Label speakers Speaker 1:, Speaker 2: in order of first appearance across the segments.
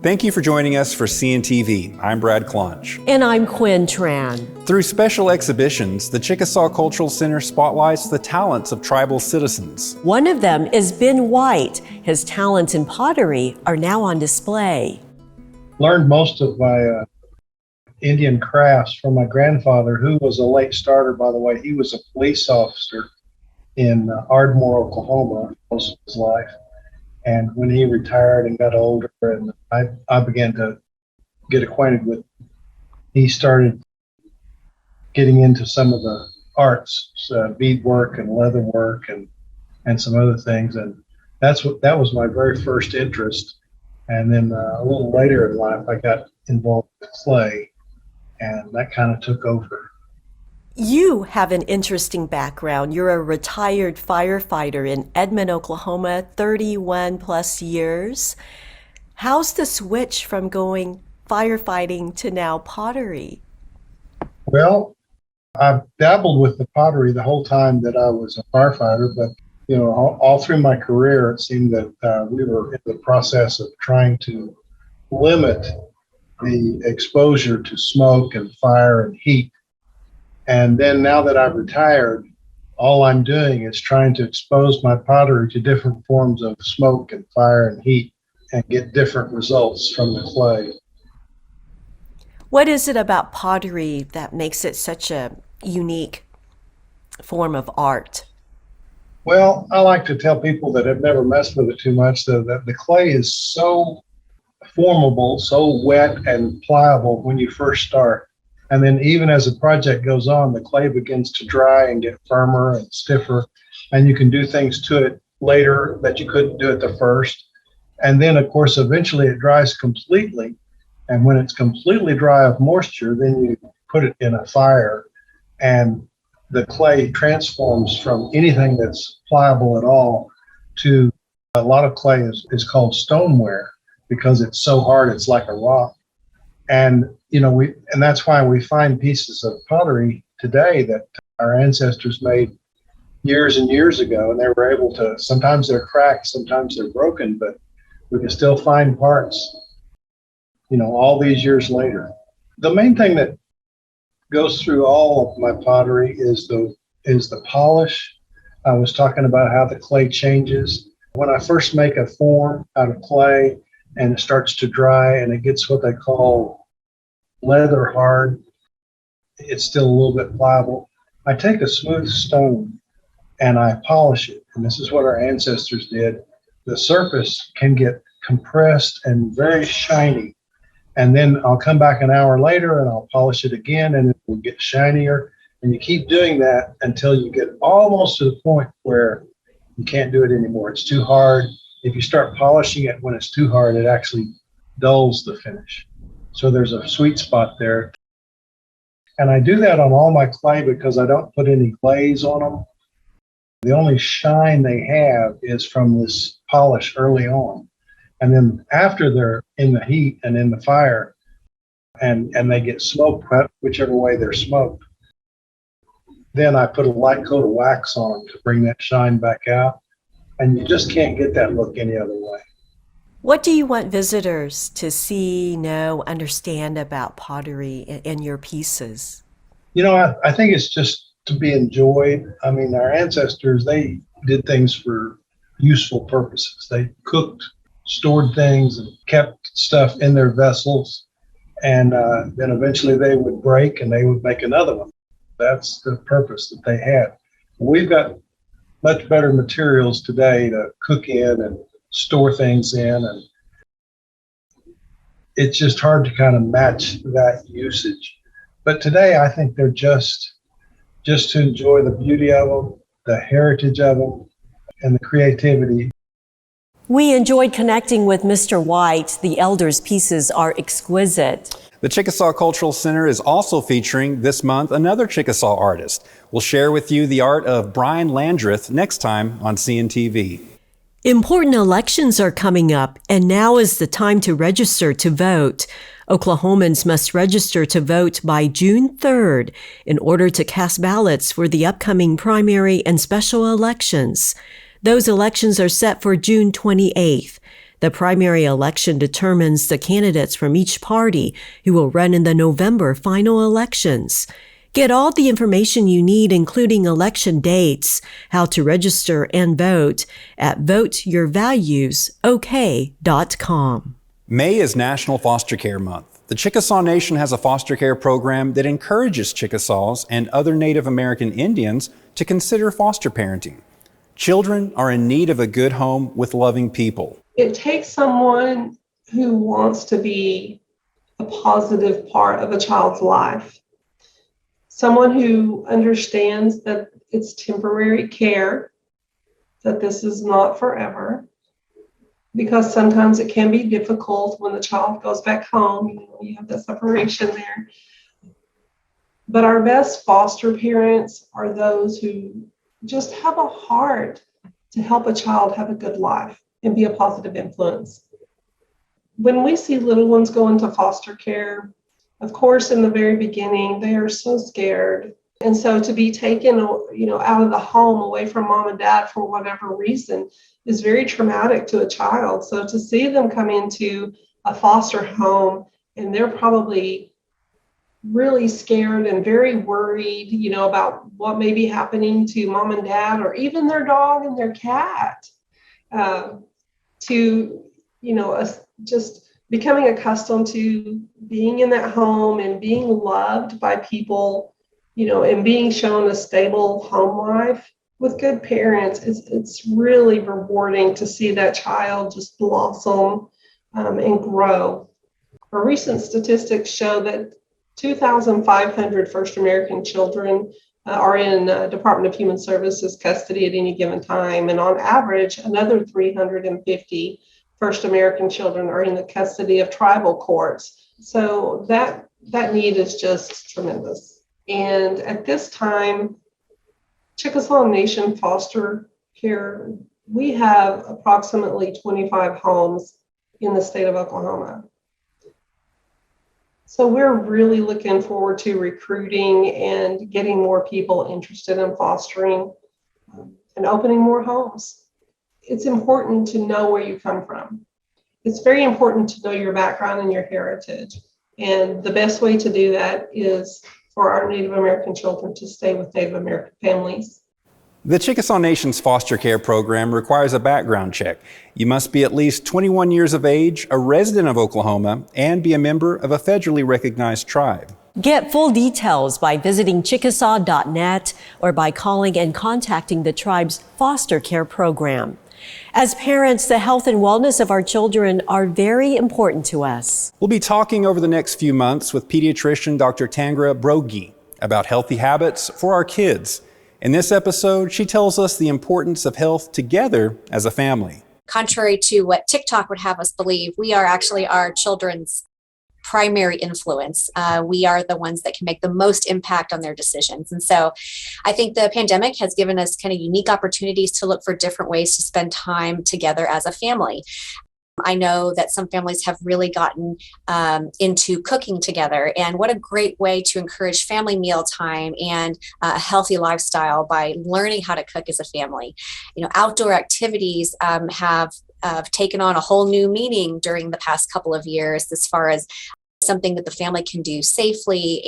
Speaker 1: Thank you for joining us for CNTV. I'm Brad Clonch.
Speaker 2: And I'm Quin Tran.
Speaker 1: Through special exhibitions, the Chickasaw Cultural Center spotlights the talents of tribal citizens.
Speaker 2: One of them is Ben White. His talents in pottery are now on display.
Speaker 3: Learned most of my Indian crafts from my grandfather, who was a late starter, by the way. He was a police officer in Ardmore, Oklahoma, most of his life. And when he retired and got older, and I began to get acquainted with, he started getting into some of the arts, beadwork and leather work and some other things. And that was my very first interest. And then a little later in life, I got involved with clay, and that kind of took over.
Speaker 2: You have an interesting background. You're a retired firefighter in Edmond, Oklahoma, 31 plus years. How's the switch from going firefighting to now pottery?
Speaker 3: Well, I've dabbled with the pottery the whole time that I was a firefighter, but all through my career, it seemed that we were in the process of trying to limit the exposure to smoke and fire and heat. And then now that I've retired, all I'm doing is trying to expose my pottery to different forms of smoke and fire and heat and get different results from the clay.
Speaker 2: What is it about pottery that makes it such a unique form of art?
Speaker 3: Well, I like to tell people that have never messed with it too much that the clay is so formable, so wet and pliable when you first start. And then even as the project goes on, the clay begins to dry and get firmer and stiffer, and you can do things to it later that you couldn't do at the first. And then, of course, eventually it dries completely. And when it's completely dry of moisture, then you put it in a fire, and the clay transforms from anything that's pliable at all to a lot of clay is called stoneware because it's so hard, it's like a rock. And and that's why we find pieces of pottery today that our ancestors made years and years ago, and they were able to, sometimes they're cracked, sometimes they're broken, but we can still find parts, all these years later. The main thing that goes through all of my pottery is the polish. I was talking about how the clay changes. When I first make a form out of clay and it starts to dry and it gets what they call leather hard, it's still a little bit pliable. I take a smooth stone and I polish it. And this is what our ancestors did. The surface can get compressed and very shiny. And then I'll come back an hour later and I'll polish it again and it will get shinier. And you keep doing that until you get almost to the point where you can't do it anymore. It's too hard. If you start polishing it when it's too hard, it actually dulls the finish. So there's a sweet spot there. And I do that on all my clay because I don't put any glaze on them. The only shine they have is from this polish early on. And then after they're in the heat and in the fire and they get smoked, whichever way they're smoked, then I put a light coat of wax on them to bring that shine back out. And you just can't get that look any other way.
Speaker 2: What do you want visitors to see, know, understand about pottery in your pieces?
Speaker 3: I think it's just to be enjoyed. I mean, our ancestors, they did things for useful purposes. They cooked, stored things, and kept stuff in their vessels. And then eventually they would break and they would make another one. That's the purpose that they had. We've got much better materials today to cook in and store things in, and it's just hard to kind of match that usage. But today I think they're just to enjoy the beauty of them, the heritage of them, and the creativity.
Speaker 2: We enjoyed connecting with Mr. White. The elders' pieces are exquisite.
Speaker 1: The Chickasaw Cultural Center is also featuring this month another Chickasaw artist. We'll share with you the art of Brian Landreth next time on CNTV.
Speaker 2: Important elections are coming up, and now is the time to register to vote. Oklahomans must register to vote by June 3rd in order to cast ballots for the upcoming primary and special elections. Those elections are set for June 28th. The primary election determines the candidates from each party who will run in the November final elections. Get all the information you need, including election dates, how to register and vote at voteyourvaluesok.com.
Speaker 1: May is National Foster Care Month. The Chickasaw Nation has a foster care program that encourages Chickasaws and other Native American Indians to consider foster parenting. Children are in need of a good home with loving people.
Speaker 4: It takes someone who wants to be a positive part of a child's life. Someone who understands that it's temporary care, that this is not forever, because sometimes it can be difficult when the child goes back home, you have the separation there. But our best foster parents are those who just have a heart to help a child have a good life and be a positive influence. When we see little ones go into foster care, of course, in the very beginning, they are so scared. And so to be taken, out of the home away from mom and dad for whatever reason is very traumatic to a child. So to see them come into a foster home and they're probably really scared and very worried, about what may be happening to mom and dad or even their dog and their cat, just becoming accustomed to being in that home and being loved by people, and being shown a stable home life with good parents. It's really rewarding to see that child just blossom and grow. Our recent statistics show that 2,500 First American children are in Department of Human Services custody at any given time. And on average, another 350 First American children are in the custody of tribal courts. So that need is just tremendous. And at this time, Chickasaw Nation Foster Care, we have approximately 25 homes in the state of Oklahoma. So we're really looking forward to recruiting and getting more people interested in fostering and opening more homes. It's important to know where you come from. It's very important to know your background and your heritage. And the best way to do that is for our Native American children to stay with Native American families.
Speaker 1: The Chickasaw Nation's foster care program requires a background check. You must be at least 21 years of age, a resident of Oklahoma, and be a member of a federally recognized tribe.
Speaker 2: Get full details by visiting chickasaw.net or by calling and contacting the tribe's foster care program. As parents, the health and wellness of our children are very important to us.
Speaker 1: We'll be talking over the next few months with pediatrician Dr. Tangra Broge about healthy habits for our kids. In this episode, she tells us the importance of health together as a family.
Speaker 5: Contrary to what TikTok would have us believe, we are actually our children's primary influence. We are the ones that can make the most impact on their decisions. And so I think the pandemic has given us kind of unique opportunities to look for different ways to spend time together as a family. I know that some families have really gotten into cooking together, and what a great way to encourage family meal time and a healthy lifestyle by learning how to cook as a family. Outdoor activities have taken on a whole new meaning during the past couple of years as far as something that the family can do safely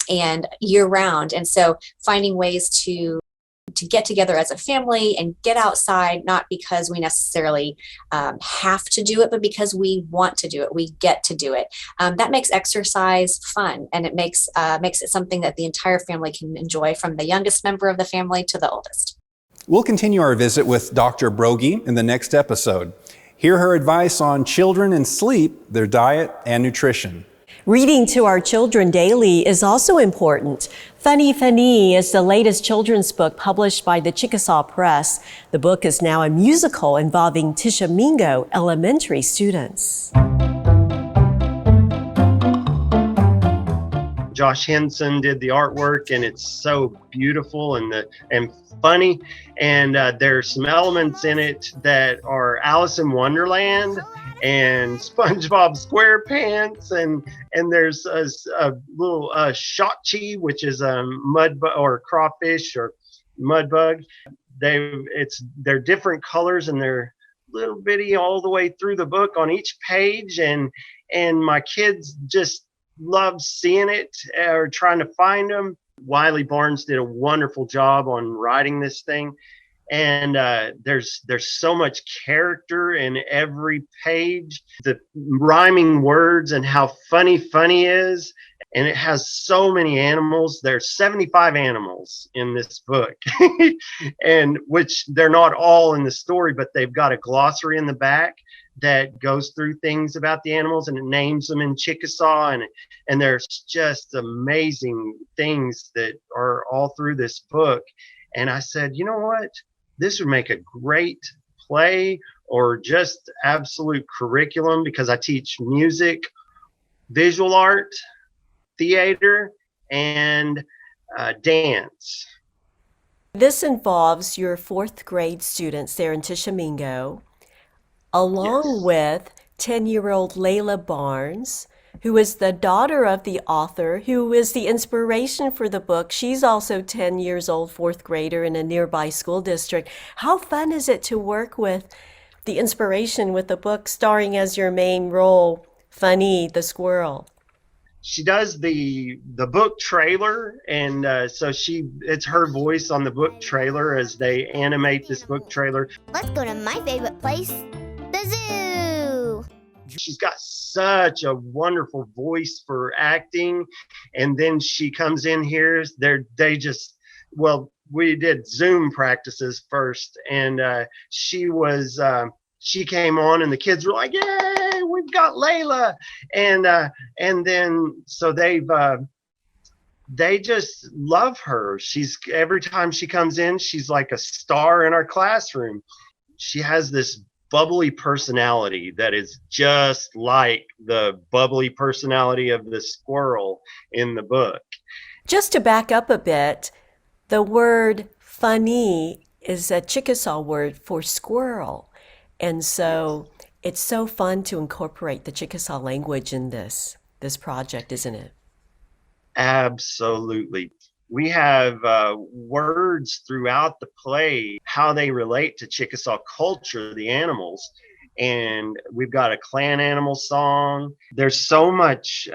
Speaker 5: and year round. And so finding ways to get together as a family and get outside, not because we necessarily have to do it, but because we want to do it. We get to do it. That makes exercise fun, and it makes it something that the entire family can enjoy, from the youngest member of the family to the oldest.
Speaker 1: We'll continue our visit with Dr. Broge in the next episode. Hear her advice on children and sleep, their diet, and nutrition.
Speaker 2: Reading to our children daily is also important. Fani is the latest children's book published by the Chickasaw Press. The book is now a musical involving Tishomingo Elementary students.
Speaker 6: Josh Henson did the artwork, and it's so beautiful and funny. And there's some elements in it that are Alice in Wonderland and SpongeBob SquarePants, and there's a little shotchi, which is a or crawfish or mud bug. They're different colors, and they're little bitty all the way through the book on each page, and my kids just love seeing it or trying to find them. Wiley Barnes did a wonderful job on writing this thing, and there's so much character in every page, the rhyming words and how funny is. And it has so many animals. There's 75 animals in this book, and which they're not all in the story, but they've got a glossary in the back that goes through things about the animals, and it names them in Chickasaw, and there's just amazing things that are all through this book. And I said, you know what? This would make a great play or just absolute curriculum, because I teach music, visual art, theater, and dance.
Speaker 2: This involves your fourth grade students there in Tishomingo, along
Speaker 6: Yes.
Speaker 2: with 10-year-old Layla Barnes, who is the daughter of the author, who is the inspiration for the book. She's also 10 years old, fourth grader in a nearby school district. How fun is it to work with the inspiration with the book, starring as your main role, Fani the squirrel?
Speaker 6: She does the book trailer, and so it's her voice on the book trailer as they animate this book trailer.
Speaker 7: Let's go to my favorite place, the zoo.
Speaker 6: She's got such a wonderful voice for acting, and then she comes in here. We did Zoom practices first, and she came on, and the kids were like, "Yay, we've got Layla!" And then so they just love her. Every time she comes in, she's like a star in our classroom. She has this bubbly personality that is just like the bubbly personality of the squirrel in the book.
Speaker 2: Just to back up a bit, the word Fani is a Chickasaw word for squirrel. And so it's so fun to incorporate the Chickasaw language in this project, isn't it?
Speaker 6: Absolutely. We have words throughout the play, how they relate to Chickasaw culture, the animals. And we've got a clan animal song. There's so much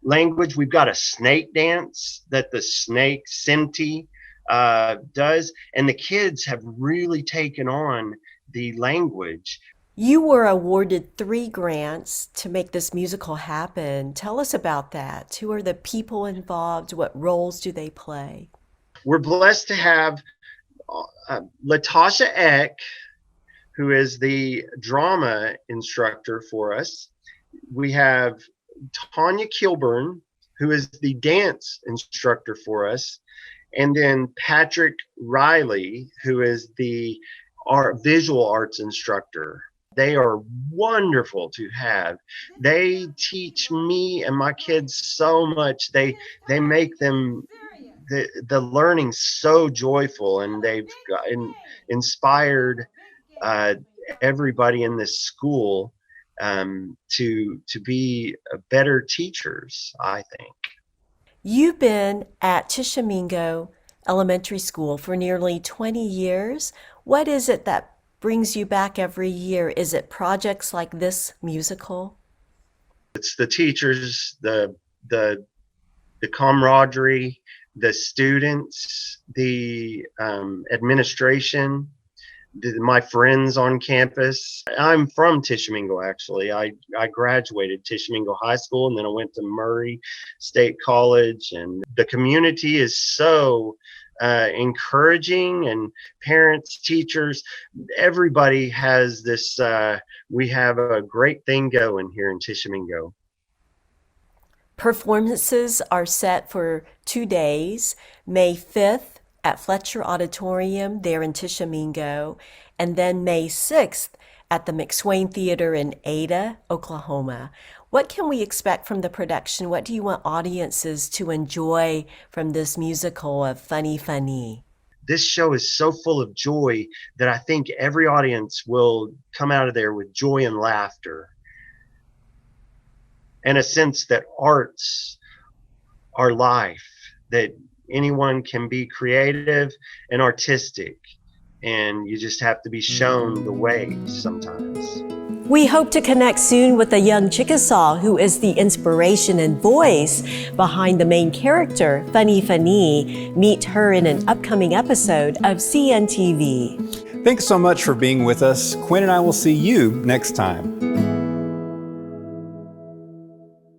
Speaker 6: language. We've got a snake dance that the snake Sinti does. And the kids have really taken on the language.
Speaker 2: You were awarded 3 grants to make this musical happen. Tell us about that. Who are the people involved? What roles do they play?
Speaker 6: We're blessed to have Latasha Eck, who is the drama instructor for us. We have Tanya Kilburn, who is the dance instructor for us. And then Patrick Riley, who is the visual arts instructor. They are wonderful to have. They teach me and my kids so much. They make them the learning so joyful, and they've inspired everybody in this school to be better teachers, I think.
Speaker 2: You've been at Tishomingo Elementary School for nearly 20 years. What is it that brings you back every year? Is it projects like this musical?
Speaker 6: It's the teachers, the camaraderie, the students, the administration, my friends on campus. I'm from Tishomingo, actually. I graduated Tishomingo High School, and then I went to Murray State College, and the community is so encouraging, and parents, teachers, everybody has this, we have a great thing going here in Tishomingo.
Speaker 2: Performances are set for 2 days, May 5th at Fletcher Auditorium there in Tishomingo, and then May 6th at the McSwain Theater in Ada, Oklahoma. What can we expect from the production? What do you want audiences to enjoy from this musical of Funny Funny?
Speaker 6: This show is so full of joy that I think every audience will come out of there with joy and laughter, and a sense that arts are life, that anyone can be creative and artistic and you just have to be shown the way sometimes.
Speaker 2: We hope to connect soon with a young Chickasaw who is the inspiration and voice behind the main character, Fani. Meet her in an upcoming episode of CNTV.
Speaker 1: Thanks so much for being with us. Quinn and I will see you next time.